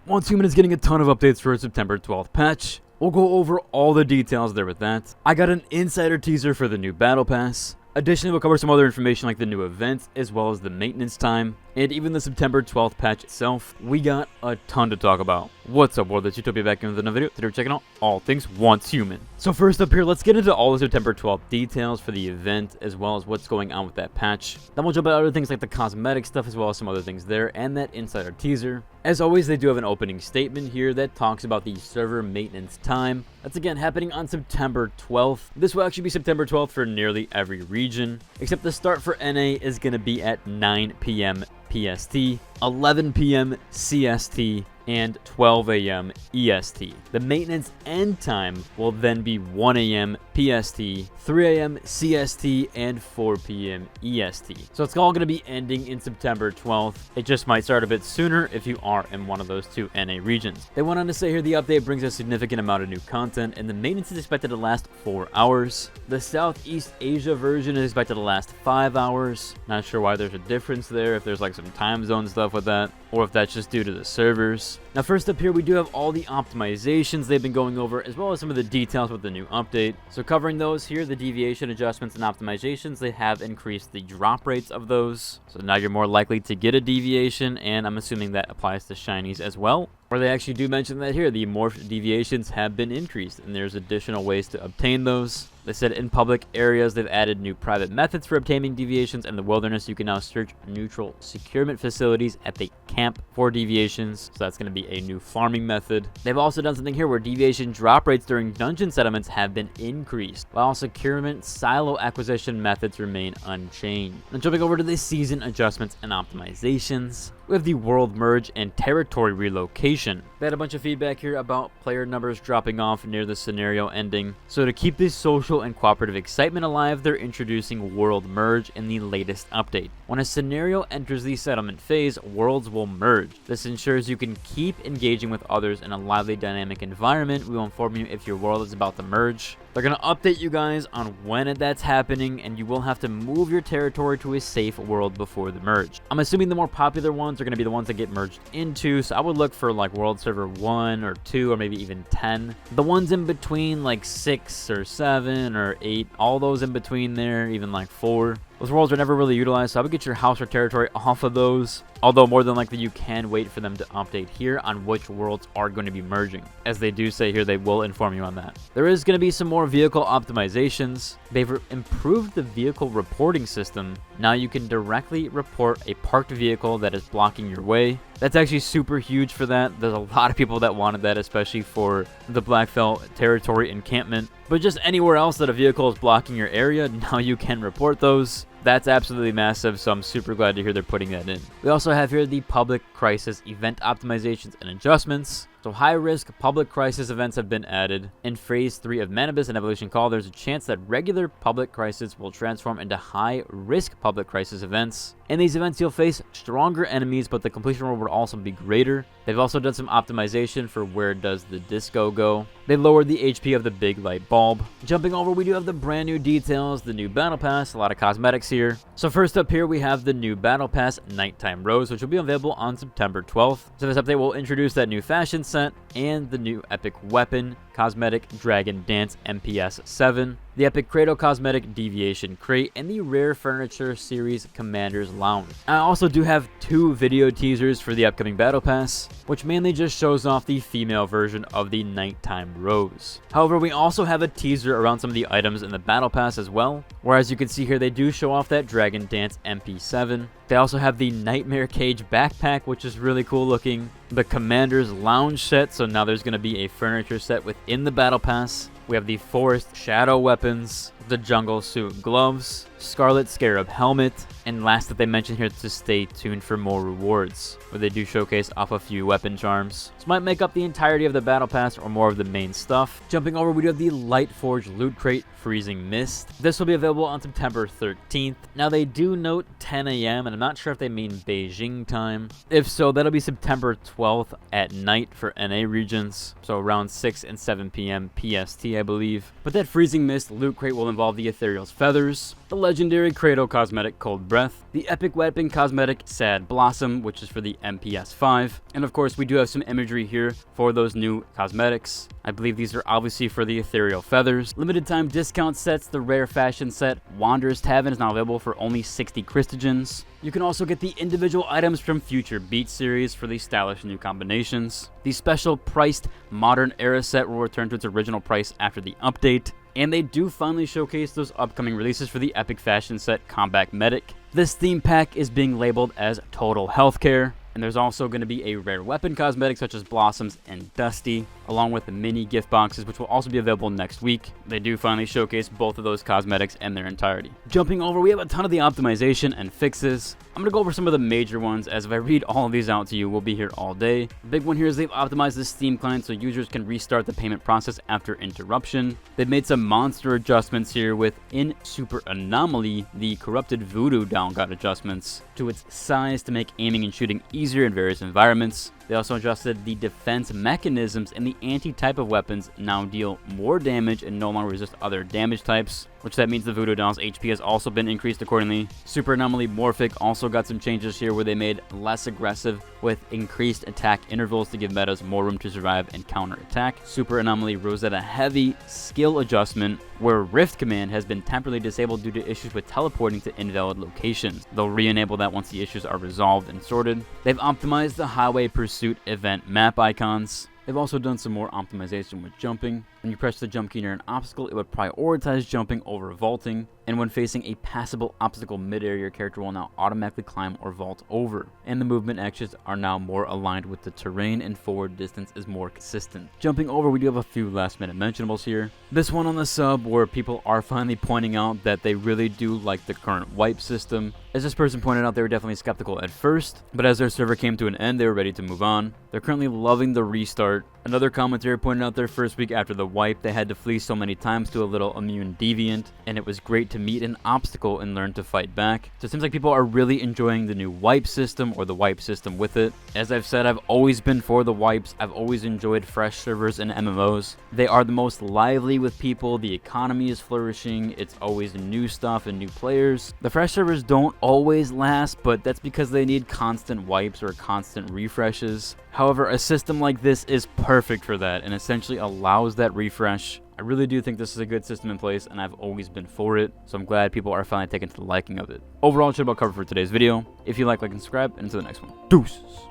Once Human is getting a ton of updates for its September 12th patch. We'll go over all the details there with that. I got an insider teaser for the new Battle Pass. Additionally, we'll cover some other information like the new events, as well as the maintenance time, and even the September 12th patch itself. We got a ton to talk about. What's up, world? It's Utopia back in with another video. Today we're checking out all things Once Human. So first up here, let's get into all the September 12th details for the event, as well as what's going on with that patch. Then we'll jump into other things like the cosmetic stuff, as well as some other things there, and that insider teaser. As always, they do have an opening statement here that talks about the server maintenance time. That's again happening on September 12th. This will actually be September 12th for nearly every region, except the start for NA is going to be at 9 p.m. PST, 11 p.m. CST, and 12 a.m. EST. The maintenance end time will then be 1 a.m. PST, 3 a.m. CST, and 4 p.m. EST. So it's all going to be ending in September 12th. It just might start a bit sooner if you are in one of those two NA regions. They went on to say here the update brings a significant amount of new content, and the maintenance is expected to last 4 hours. The Southeast Asia version is expected to last 5 hours. Not sure why there's a difference there, if there's like some time zone stuff with that, or if that's just due to the servers. Now first up here, we do have all the optimizations they've been going over, as well as some of the details with the new update. So covering those here, the deviation adjustments and optimizations, they have increased the drop rates of those. So now you're more likely to get a deviation, and I'm assuming that applies to shinies as well. Or they actually do mention that here, the morph deviations have been increased, and there's additional ways to obtain those. They said in public areas, they've added new private methods for obtaining deviations. In the wilderness, you can now search neutral securement facilities at the camp for deviations. So that's going to be a new farming method. They've also done something here where deviation drop rates during dungeon settlements have been increased, while securement silo acquisition methods remain unchanged. Now jumping over to the season adjustments and optimizations, we have the world merge and territory relocation. They had a bunch of feedback here about player numbers dropping off near the scenario ending. So to keep this social and cooperative excitement alive, they're introducing world merge in the latest update. When a scenario enters the settlement phase, worlds will merge. This ensures you can keep engaging with others in a lively, dynamic environment. We will inform you if your world is about to merge. They're going to update you guys on when that's happening, and you will have to move your territory to a safe world before the merge. I'm assuming the more popular ones are going to be the ones that get merged into, so I would look for like world server 1 or 2 or maybe even 10. The ones in between, like 6 or 7 or 8, all those in between there, even like 4. Those worlds are never really utilized, so I would get your house or territory off of those. Although more than likely you can wait for them to update here on which worlds are going to be merging. As they do say here, they will inform you on that. There is going to be some more vehicle optimizations. They've improved the vehicle reporting system. Now you can directly report a parked vehicle that is blocking your way. That's actually super huge for that. There's a lot of people that wanted that, especially for the Blackfell territory encampment. But just anywhere else that a vehicle is blocking your area, now you can report those. That's absolutely massive, so I'm super glad to hear they're putting that in. We also have here the public crisis event optimizations and adjustments. So high-risk public crisis events have been added. In Phase 3 of Manibus and Evolution Call, there's a chance that regular public crisis will transform into high-risk public crisis events. In these events, you'll face stronger enemies, but the completion reward will also be greater. They've also done some optimization for where does the disco go. They lowered the HP of the big light bulb. Jumping over, we do have the brand new details, the new Battle Pass, a lot of cosmetics here. So first up here, we have the new Battle Pass Nighttime Rose, which will be available on September 12th. So this update will introduce that new fashion set and the new epic weapon, Cosmetic Dragon Dance MPS 7, the Epic Credo Cosmetic Deviation Crate, and the Rare Furniture Series Commander's Lounge. I also do have 2 video teasers for the upcoming Battle Pass, which mainly just shows off the female version of the Nighttime Rose. However, we also have a teaser around some of the items in the Battle Pass as well, where as you can see here, they do show off that Dragon Dance MP7. They also have the Nightmare Cage backpack, which is really cool looking. The Commander's Lounge set, so now there's going to be a furniture set within the Battle Pass. We have the Forest Shadow weapons, the Jungle Suit gloves, Scarlet Scarab helmet, and last that they mentioned here to stay tuned for more rewards, where they do showcase off a few weapon charms. This might make up the entirety of the Battle Pass or more of the main stuff. Jumping over, we do have the Lightforge Loot Crate Freezing Mist. This will be available on September 13th. Now they do note 10 a.m. and I'm not sure if they mean Beijing time. If so, that'll be September 12th at night for NA regions, so around 6 and 7 p.m. PST, I believe. But that Freezing Mist Loot Crate will involve the Ethereal's Feathers, the legendary Kratos cosmetic Cold Breath, the epic weapon cosmetic Sad Blossom, which is for the MPS 5, and of course we do have some imagery here for those new cosmetics. I believe these are obviously for the ethereal feathers. Limited time discount sets, the rare fashion set Wanderer's Tavern is now available for only 60 Christogens. You can also get the individual items from Future Beat series for the stylish new combinations. The special priced Modern Era set will return to its original price after the update. And they do finally showcase those upcoming releases for the epic fashion set Combat Medic. This theme pack is being labeled as Total Healthcare. And there's also going to be a rare weapon cosmetic such as Blossoms and Dusty, along with the mini gift boxes, which will also be available next week. They do finally showcase both of those cosmetics in their entirety. Jumping over, we have a ton of the optimization and fixes. I'm going to go over some of the major ones, as if I read all of these out to you, we'll be here all day. The big one here is they've optimized the Steam client so users can restart the payment process after interruption. They've made some monster adjustments here within Super Anomaly. The Corrupted Voodoo down got adjustments to its size to make aiming and shooting easier in various environments. They also adjusted the defense mechanisms, and the anti-type of weapons now deal more damage and no longer resist other damage types, which that means the Voodoo Doll's HP has also been increased accordingly. Super Anomaly Morphic also got some changes here where they made less aggressive with increased attack intervals to give metas more room to survive and counter attack. Super Anomaly Rosetta Heavy skill adjustment where Rift Command has been temporarily disabled due to issues with teleporting to invalid locations. They'll re-enable that once the issues are resolved and sorted. They've optimized the Highway Pursuit event map icons. They've also done some more optimization with jumping. When you press the jump key near an obstacle, it would prioritize jumping over vaulting. And when facing a passable obstacle mid-air, your character will now automatically climb or vault over. And the movement actions are now more aligned with the terrain, and forward distance is more consistent. Jumping over, we do have a few last-minute mentionables here. This one on the sub where people are finally pointing out that they really do like the current wipe system. As this person pointed out, they were definitely skeptical at first, but as their server came to an end, they were ready to move on. They're currently loving the restart. Another commentator pointed out their first week after the wipe, they had to flee so many times to a little immune deviant, and it was great to meet an obstacle and learn to fight back. So it seems like people are really enjoying the new wipe system, or the wipe system with it. As I've said, I've always been for the wipes. I've always enjoyed fresh servers and MMOs. They are the most lively with people, the economy is flourishing, it's always new stuff and new players. The fresh servers don't always last, but that's because they need constant wipes or constant refreshes. However, a system like this is perfect for that and essentially allows that refresh. I really do think this is a good system in place, and I've always been for it, so I'm glad people are finally taking to the liking of it. Overall, that's about covered for today's video. If you like and subscribe, and until the next one. Deuces!